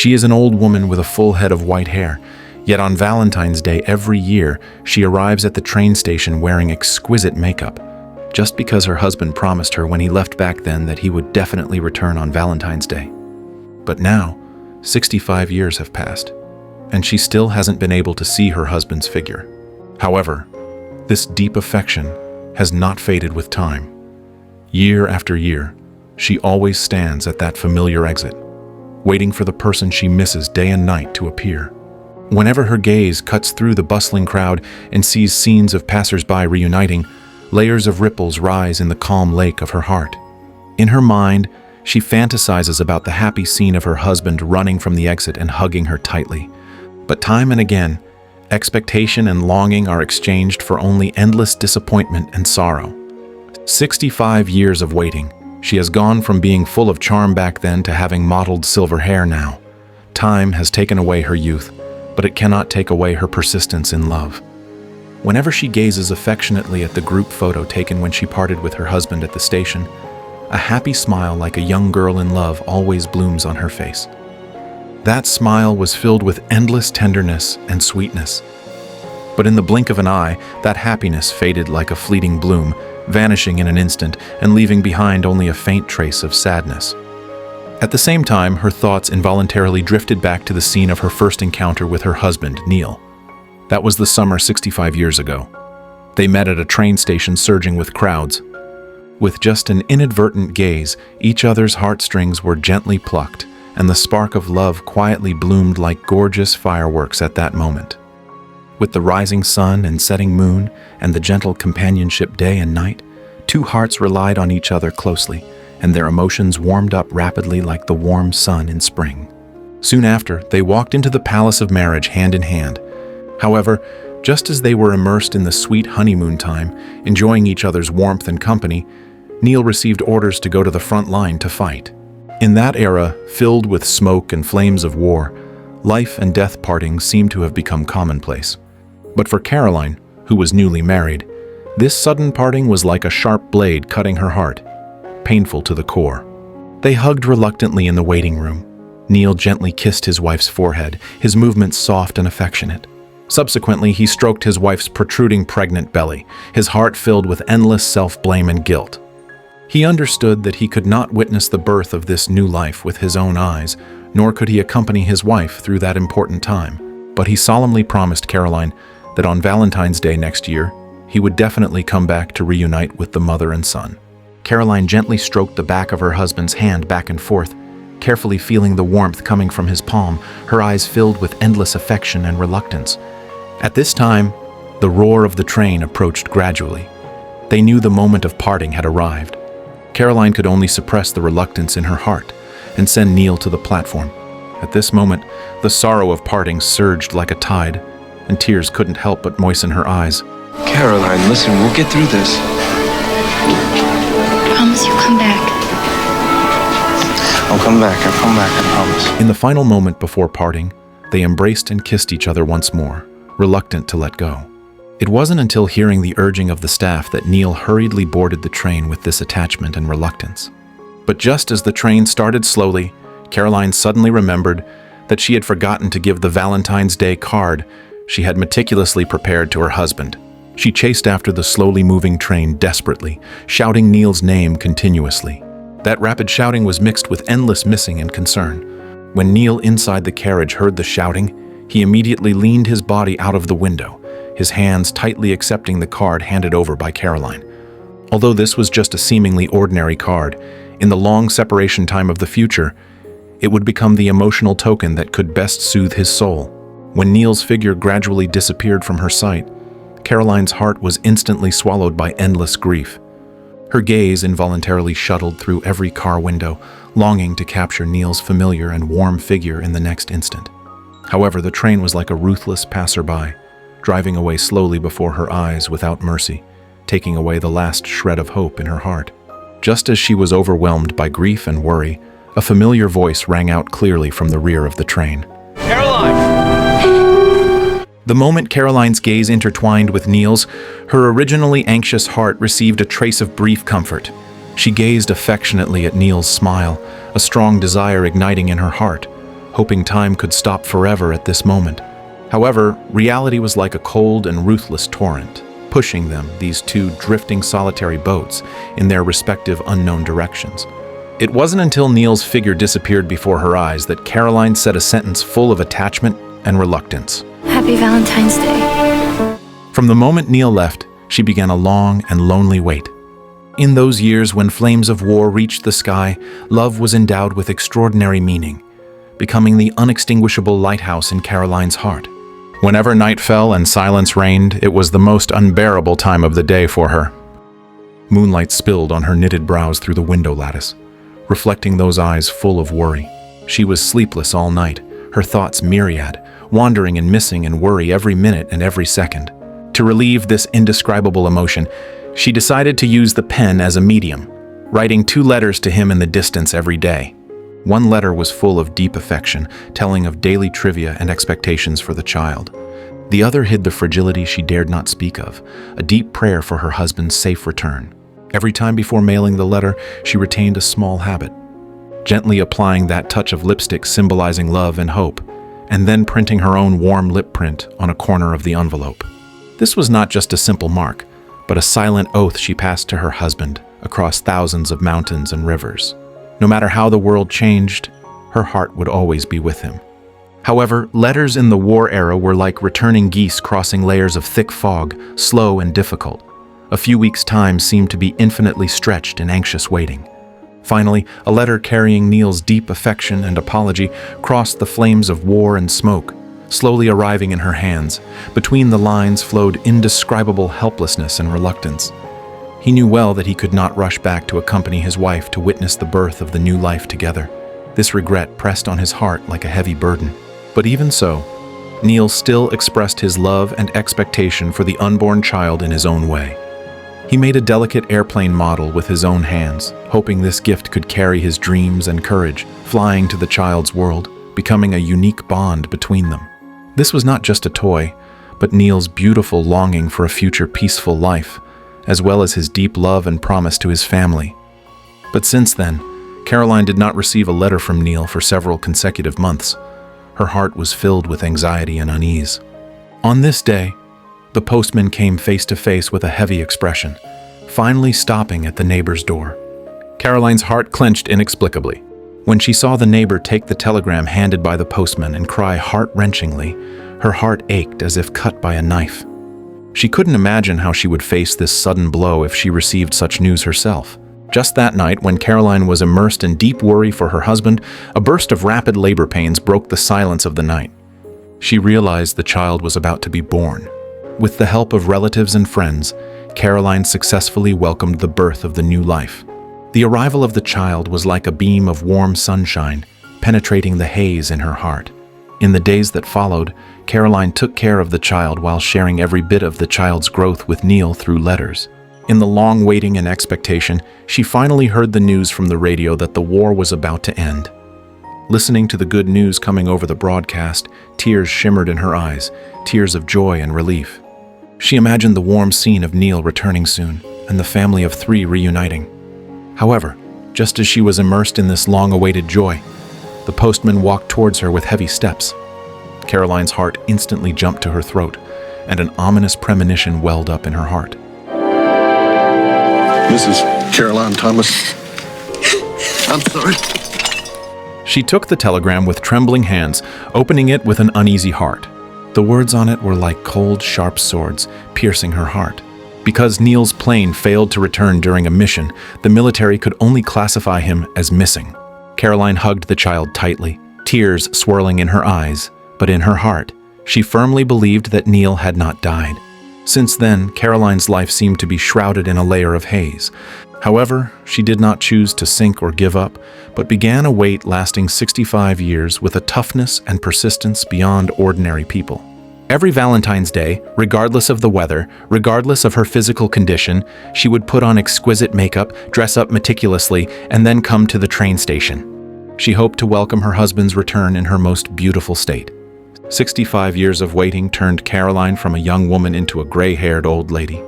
She is an old woman with a full head of white hair, yet on Valentine's Day every year, she arrives at the train station wearing exquisite makeup, just because her husband promised her when he left back then that he would definitely return on Valentine's Day. But now, 65 years have passed, and she still hasn't been able to see her husband's figure. However, this deep affection has not faded with time. Year after year, she always stands at that familiar exit, waiting for the person she misses day and night to appear. Whenever her gaze cuts through the bustling crowd and sees scenes of passers-by reuniting, layers of ripples rise in the calm lake of her heart. In her mind, she fantasizes about the happy scene of her husband running from the exit and hugging her tightly. But time and again, expectation and longing are exchanged for only endless disappointment and sorrow. 65 years of waiting, she has gone from being full of charm back then to having mottled silver hair now. Time has taken away her youth, but it cannot take away her persistence in love. Whenever she gazes affectionately at the group photo taken when she parted with her husband at the station, a happy smile like a young girl in love always blooms on her face. That smile was filled with endless tenderness and sweetness. But in the blink of an eye, that happiness faded like a fleeting bloom, vanishing in an instant and leaving behind only a faint trace of sadness. At the same time, her thoughts involuntarily drifted back to the scene of her first encounter with her husband, Neil. That was the summer 65 years ago. They met at a train station surging with crowds. With just an inadvertent gaze, each other's heartstrings were gently plucked, and the spark of love quietly bloomed like gorgeous fireworks at that moment. With the rising sun and setting moon and the gentle companionship day and night, two hearts relied on each other closely, and their emotions warmed up rapidly like the warm sun in spring. Soon after, they walked into the palace of marriage hand in hand. However, just as they were immersed in the sweet honeymoon time, enjoying each other's warmth and company, Neil received orders to go to the front line to fight. In that era, filled with smoke and flames of war, life and death partings seemed to have become commonplace. But for Caroline, who was newly married, this sudden parting was like a sharp blade cutting her heart, painful to the core. They hugged reluctantly in the waiting room. Neil gently kissed his wife's forehead, his movements soft and affectionate. Subsequently, he stroked his wife's protruding pregnant belly, his heart filled with endless self-blame and guilt. He understood that he could not witness the birth of this new life with his own eyes, nor could he accompany his wife through that important time. But he solemnly promised Caroline that on Valentine's Day next year, he would definitely come back to reunite with the mother and son. Caroline gently stroked the back of her husband's hand back and forth, carefully feeling the warmth coming from his palm, her eyes filled with endless affection and reluctance. At this time, the roar of the train approached gradually. They knew the moment of parting had arrived. Caroline could only suppress the reluctance in her heart and send Neil to the platform. At this moment, the sorrow of parting surged like a tide, and tears couldn't help but moisten her eyes. Caroline, listen, we'll get through this. Promise you'll come back. I'll come back, I promise. In the final moment before parting, they embraced and kissed each other once more, reluctant to let go. It wasn't until hearing the urging of the staff that Neil hurriedly boarded the train with this attachment and reluctance. But just as the train started slowly, Caroline suddenly remembered that she had forgotten to give the Valentine's Day card she had meticulously prepared to her husband. She chased after the slowly moving train desperately, shouting Neil's name continuously. That rapid shouting was mixed with endless missing and concern. When Neil inside the carriage heard the shouting, he immediately leaned his body out of the window, his hands tightly accepting the card handed over by Caroline. Although this was just a seemingly ordinary card, in the long separation time of the future, it would become the emotional token that could best soothe his soul. When Neil's figure gradually disappeared from her sight, Caroline's heart was instantly swallowed by endless grief. Her gaze involuntarily shuttled through every car window, longing to capture Neil's familiar and warm figure in the next instant. However, the train was like a ruthless passerby, driving away slowly before her eyes without mercy, taking away the last shred of hope in her heart. Just as she was overwhelmed by grief and worry, a familiar voice rang out clearly from the rear of the train. Caroline! The moment Caroline's gaze intertwined with Neil's, her originally anxious heart received a trace of brief comfort. She gazed affectionately at Neil's smile, a strong desire igniting in her heart. hoping time could stop forever at this moment. However, reality was like a cold and ruthless torrent, pushing them, these two drifting solitary boats, in their respective unknown directions. It wasn't until Neil's figure disappeared before her eyes that Caroline said a sentence full of attachment and reluctance. Happy Valentine's Day. From the moment Neil left, she began a long and lonely wait. In those years when flames of war reached the sky, love was endowed with extraordinary meaning, becoming the unextinguishable lighthouse in Caroline's heart. Whenever night fell and silence reigned, it was the most unbearable time of the day for her. Moonlight spilled on her knitted brows through the window lattice, reflecting those eyes full of worry. She was sleepless all night, her thoughts myriad, wandering and missing in worry every minute and every second. To relieve this indescribable emotion, she decided to use the pen as a medium, writing 2 letters to him in the distance every day. One letter was full of deep affection, telling of daily trivia and expectations for the child. The other hid the fragility she dared not speak of, a deep prayer for her husband's safe return. Every time before mailing the letter, she retained a small habit, gently applying that touch of lipstick symbolizing love and hope, and then printing her own warm lip print on a corner of the envelope. This was not just a simple mark, but a silent oath she passed to her husband across thousands of mountains and rivers. No matter how the world changed, her heart would always be with him. However, letters in the war era were like returning geese crossing layers of thick fog, slow and difficult. A few weeks' time seemed to be infinitely stretched in anxious waiting. Finally, a letter carrying Neil's deep affection and apology crossed the flames of war and smoke, slowly arriving in her hands. Between the lines flowed indescribable helplessness and reluctance. He knew well that he could not rush back to accompany his wife to witness the birth of the new life together. This regret pressed on his heart like a heavy burden. But even so, Neil still expressed his love and expectation for the unborn child in his own way. He made a delicate airplane model with his own hands, hoping this gift could carry his dreams and courage, flying to the child's world, becoming a unique bond between them. This was not just a toy, but Neil's beautiful longing for a future peaceful life, as well as his deep love and promise to his family. But since then, Caroline did not receive a letter from Neil for several consecutive months. Her heart was filled with anxiety and unease. On this day, the postman came face to face with a heavy expression, finally stopping at the neighbor's door. Caroline's heart clenched inexplicably. When she saw the neighbor take the telegram handed by the postman and cry heart-wrenchingly, her heart ached as if cut by a knife. She couldn't imagine how she would face this sudden blow if she received such news herself. Just that night, when Caroline was immersed in deep worry for her husband, a burst of rapid labor pains broke the silence of the night. She realized the child was about to be born. With the help of relatives and friends, Caroline successfully welcomed the birth of the new life. The arrival of the child was like a beam of warm sunshine, penetrating the haze in her heart. In the days that followed, Caroline took care of the child while sharing every bit of the child's growth with Neil through letters. In the long waiting and expectation, she finally heard the news from the radio that the war was about to end. Listening to the good news coming over the broadcast, tears shimmered in her eyes, tears of joy and relief. She imagined the warm scene of Neil returning soon, and the family of 3 reuniting. However, just as she was immersed in this long-awaited joy, the postman walked towards her with heavy steps. Caroline's heart instantly jumped to her throat, and an ominous premonition welled up in her heart. Mrs. Caroline Thomas, I'm sorry. She took the telegram with trembling hands, opening it with an uneasy heart. The words on it were like cold, sharp swords, piercing her heart. Because Neil's plane failed to return during a mission, the military could only classify him as missing. Caroline hugged the child tightly, tears swirling in her eyes, but in her heart, she firmly believed that Neil had not died. Since then, Caroline's life seemed to be shrouded in a layer of haze. However, she did not choose to sink or give up, but began a wait lasting 65 years with a toughness and persistence beyond ordinary people. Every Valentine's Day, regardless of the weather, regardless of her physical condition, she would put on exquisite makeup, dress up meticulously, and then come to the train station. She hoped to welcome her husband's return in her most beautiful state. 65 years of waiting turned Caroline from a young woman into a gray-haired old lady.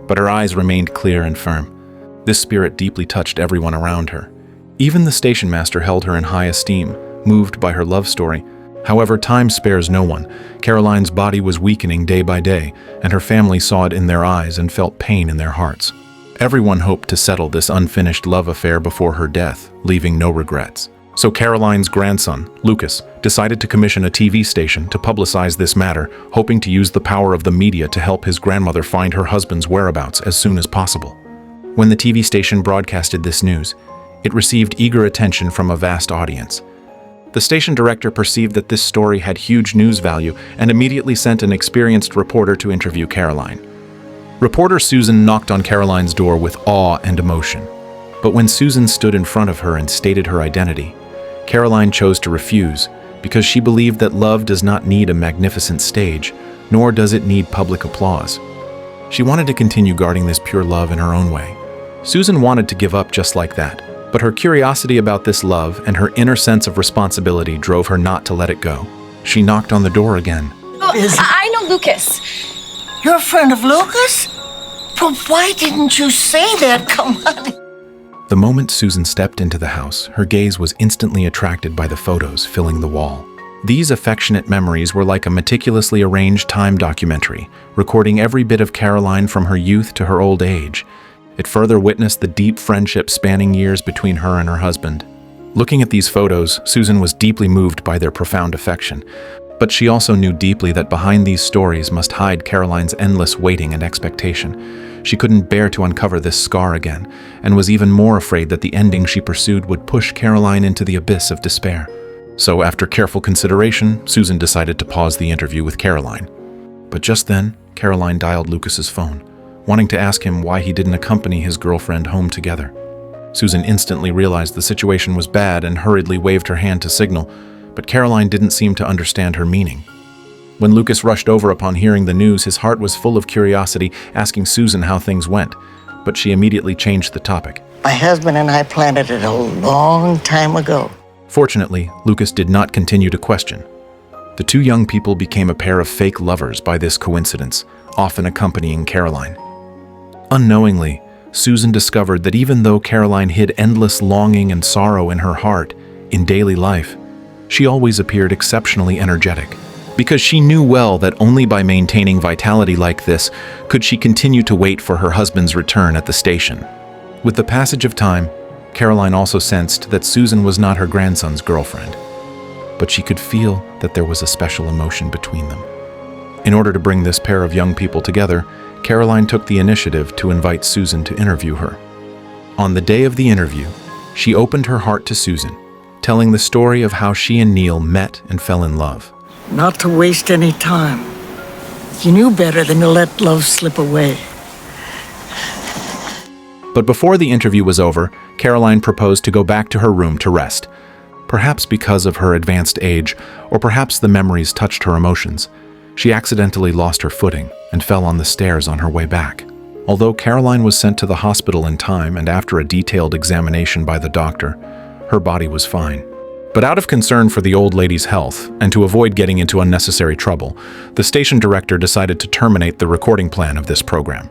But her eyes remained clear and firm. This spirit deeply touched everyone around her. Even the station master held her in high esteem, moved by her love story. However, time spares no one. Caroline's body was weakening day by day, and her family saw it in their eyes and felt pain in their hearts. Everyone hoped to settle this unfinished love affair before her death, leaving no regrets. So Caroline's grandson, Lucas, decided to commission a TV station to publicize this matter, hoping to use the power of the media to help his grandmother find her husband's whereabouts as soon as possible. When the TV station broadcasted this news, it received eager attention from a vast audience. The station director perceived that this story had huge news value and immediately sent an experienced reporter to interview Caroline. Reporter Susan knocked on Caroline's door with awe and emotion. But when Susan stood in front of her and stated her identity, Caroline chose to refuse because she believed that love does not need a magnificent stage, nor does it need public applause. She wanted to continue guarding this pure love in her own way. Susan wanted to give up just like that, but her curiosity about this love and her inner sense of responsibility drove her not to let it go. She knocked on the door again. I know Lucas. You're a friend of Lucas? But why didn't you say that? Come on. The moment Susan stepped into the house, her gaze was instantly attracted by the photos filling the wall. These affectionate memories were like a meticulously arranged time documentary, recording every bit of Caroline from her youth to her old age. It further witnessed the deep friendship spanning years between her and her husband. Looking at these photos, Susan was deeply moved by their profound affection. But she also knew deeply that behind these stories must hide Caroline's endless waiting and expectation. She couldn't bear to uncover this scar again, and was even more afraid that the ending she pursued would push Caroline into the abyss of despair. So after careful consideration, Susan decided to pause the interview with Caroline. But just then, Caroline dialed Lucas's phone, wanting to ask him why he didn't accompany his girlfriend home together. Susan instantly realized the situation was bad and hurriedly waved her hand to signal, but Caroline didn't seem to understand her meaning. When Lucas rushed over upon hearing the news, his heart was full of curiosity, asking Susan how things went, but she immediately changed the topic. My husband and I planned it a long time ago. Fortunately, Lucas did not continue to question. The two young people became a pair of fake lovers by this coincidence, often accompanying Caroline. Unknowingly, Susan discovered that even though Caroline hid endless longing and sorrow in her heart, in daily life, she always appeared exceptionally energetic, because she knew well that only by maintaining vitality like this could she continue to wait for her husband's return at the station. With the passage of time, Caroline also sensed that Susan was not her grandson's girlfriend, but she could feel that there was a special emotion between them. In order to bring this pair of young people together, Caroline took the initiative to invite Susan to interview her. On the day of the interview, she opened her heart to Susan, telling the story of how she and Neil met and fell in love. Not to waste any time. You knew better than to let love slip away. But before the interview was over, Caroline proposed to go back to her room to rest. Perhaps because of her advanced age, or perhaps the memories touched her emotions, she accidentally lost her footing and fell on the stairs on her way back. Although Caroline was sent to the hospital in time and after a detailed examination by the doctor, her body was fine. But out of concern for the old lady's health, and to avoid getting into unnecessary trouble, the station director decided to terminate the recording plan of this program.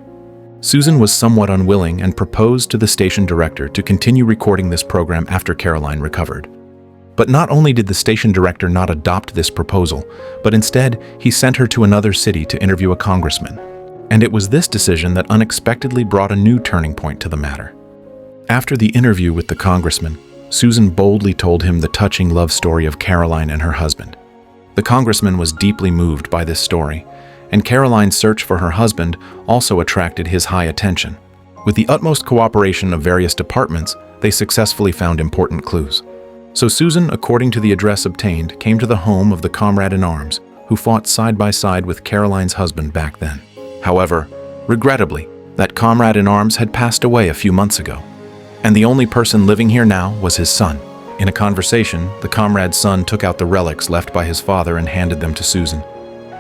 Susan was somewhat unwilling and proposed to the station director to continue recording this program after Caroline recovered. But not only did the station director not adopt this proposal, but instead he sent her to another city to interview a congressman. And it was this decision that unexpectedly brought a new turning point to the matter. After the interview with the congressman, Susan boldly told him the touching love story of Caroline and her husband. The congressman was deeply moved by this story, and Caroline's search for her husband also attracted his high attention. With the utmost cooperation of various departments, they successfully found important clues. So Susan, according to the address obtained, came to the home of the comrade-in-arms who fought side by side with Caroline's husband back then. However, regrettably, that comrade-in-arms had passed away a few months ago, and the only person living here now was his son. In a conversation, the comrade's son took out the relics left by his father and handed them to Susan.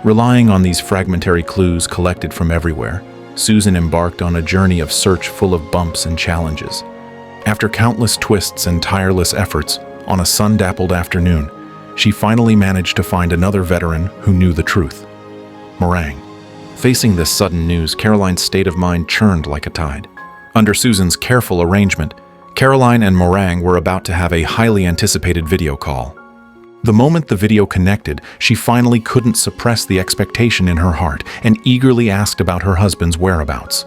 Relying on these fragmentary clues collected from everywhere, Susan embarked on a journey of search full of bumps and challenges. After countless twists and tireless efforts, on a sun-dappled afternoon, she finally managed to find another veteran who knew the truth. Meringue. Facing this sudden news, Caroline's state of mind churned like a tide. Under Susan's careful arrangement, Caroline and Meringue were about to have a highly anticipated video call. The moment the video connected, she finally couldn't suppress the expectation in her heart and eagerly asked about her husband's whereabouts.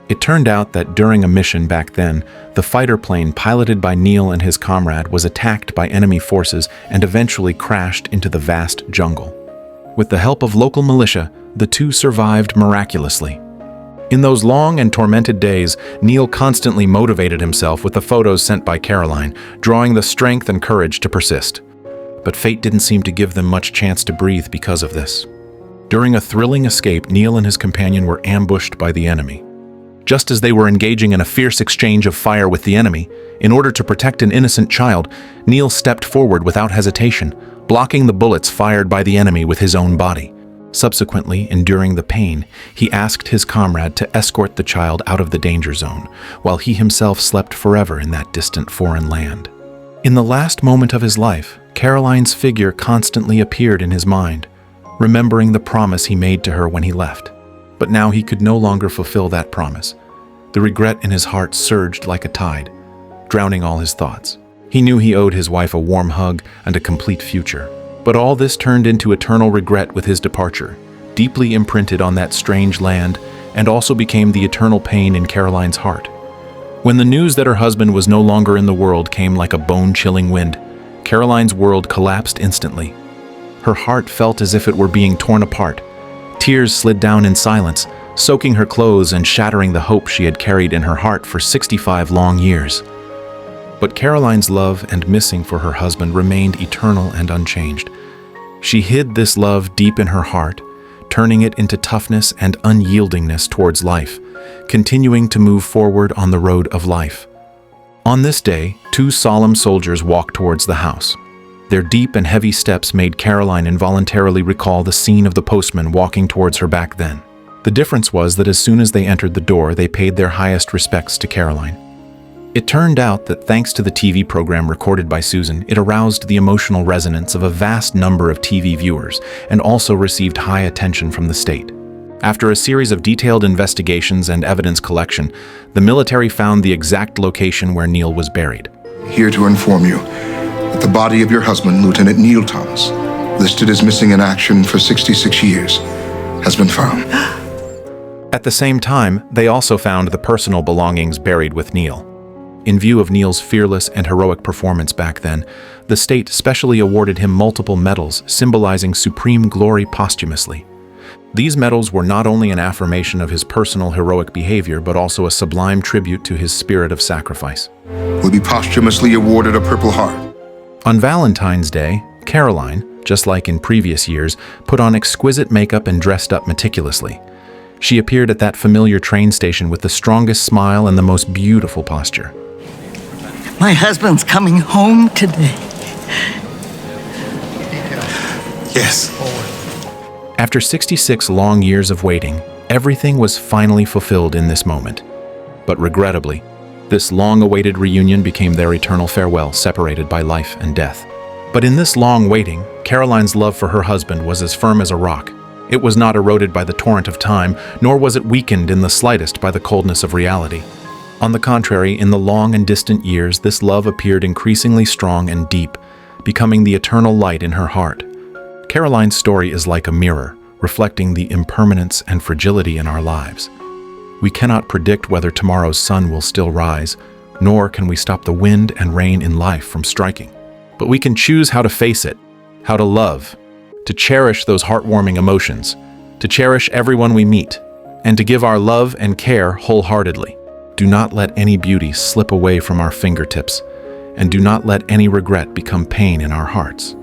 It turned out that during a mission back then, the fighter plane piloted by Neil and his comrade was attacked by enemy forces and eventually crashed into the vast jungle. With the help of local militia, the two survived miraculously. In those long and tormented days, Neil constantly motivated himself with the photos sent by Caroline, drawing the strength and courage to persist. But fate didn't seem to give them much chance to breathe because of this. During a thrilling escape, Neil and his companion were ambushed by the enemy. Just as they were engaging in a fierce exchange of fire with the enemy, in order to protect an innocent child, Neil stepped forward without hesitation, blocking the bullets fired by the enemy with his own body. Subsequently, enduring the pain, he asked his comrade to escort the child out of the danger zone, while he himself slept forever in that distant foreign land. In the last moment of his life, Caroline's figure constantly appeared in his mind, remembering the promise he made to her when he left. But now he could no longer fulfill that promise. The regret in his heart surged like a tide, drowning all his thoughts. He knew he owed his wife a warm hug and a complete future. But all this turned into eternal regret with his departure, deeply imprinted on that strange land, and also became the eternal pain in Caroline's heart. When the news that her husband was no longer in the world came like a bone-chilling wind, Caroline's world collapsed instantly. Her heart felt as if it were being torn apart. Tears slid down in silence, soaking her clothes and shattering the hope she had carried in her heart for 65 long years. But Caroline's love and missing for her husband remained eternal and unchanged. She hid this love deep in her heart, turning it into toughness and unyieldingness towards life, continuing to move forward on the road of life. On this day, two solemn soldiers walked towards the house. Their deep and heavy steps made Caroline involuntarily recall the scene of the postman walking towards her back then. The difference was that as soon as they entered the door, they paid their highest respects to Caroline. It turned out that thanks to the TV program recorded by Susan, it aroused the emotional resonance of a vast number of TV viewers and also received high attention from the state. After a series of detailed investigations and evidence collection, the military found the exact location where Neil was buried. Here to inform you that the body of your husband, Lieutenant Neil Thomas, listed as missing in action for 66 years, has been found. At the same time, they also found the personal belongings buried with Neil. In view of Neil's fearless and heroic performance back then, the state specially awarded him multiple medals symbolizing supreme glory posthumously. These medals were not only an affirmation of his personal heroic behavior, but also a sublime tribute to his spirit of sacrifice. Will be posthumously awarded a Purple Heart. On Valentine's Day, Caroline, just like in previous years, put on exquisite makeup and dressed up meticulously. She appeared at that familiar train station with the strongest smile and the most beautiful posture. My husband's coming home today. Yes. After 66 long years of waiting, everything was finally fulfilled in this moment. But regrettably, this long-awaited reunion became their eternal farewell, separated by life and death. But in this long waiting, Caroline's love for her husband was as firm as a rock. It was not eroded by the torrent of time, nor was it weakened in the slightest by the coldness of reality. On the contrary, in the long and distant years, this love appeared increasingly strong and deep, becoming the eternal light in her heart. Caroline's story is like a mirror, reflecting the impermanence and fragility in our lives. We cannot predict whether tomorrow's sun will still rise, nor can we stop the wind and rain in life from striking. But we can choose how to face it, how to love, to cherish those heartwarming emotions, to cherish everyone we meet, and to give our love and care wholeheartedly. Do not let any beauty slip away from our fingertips, and do not let any regret become pain in our hearts.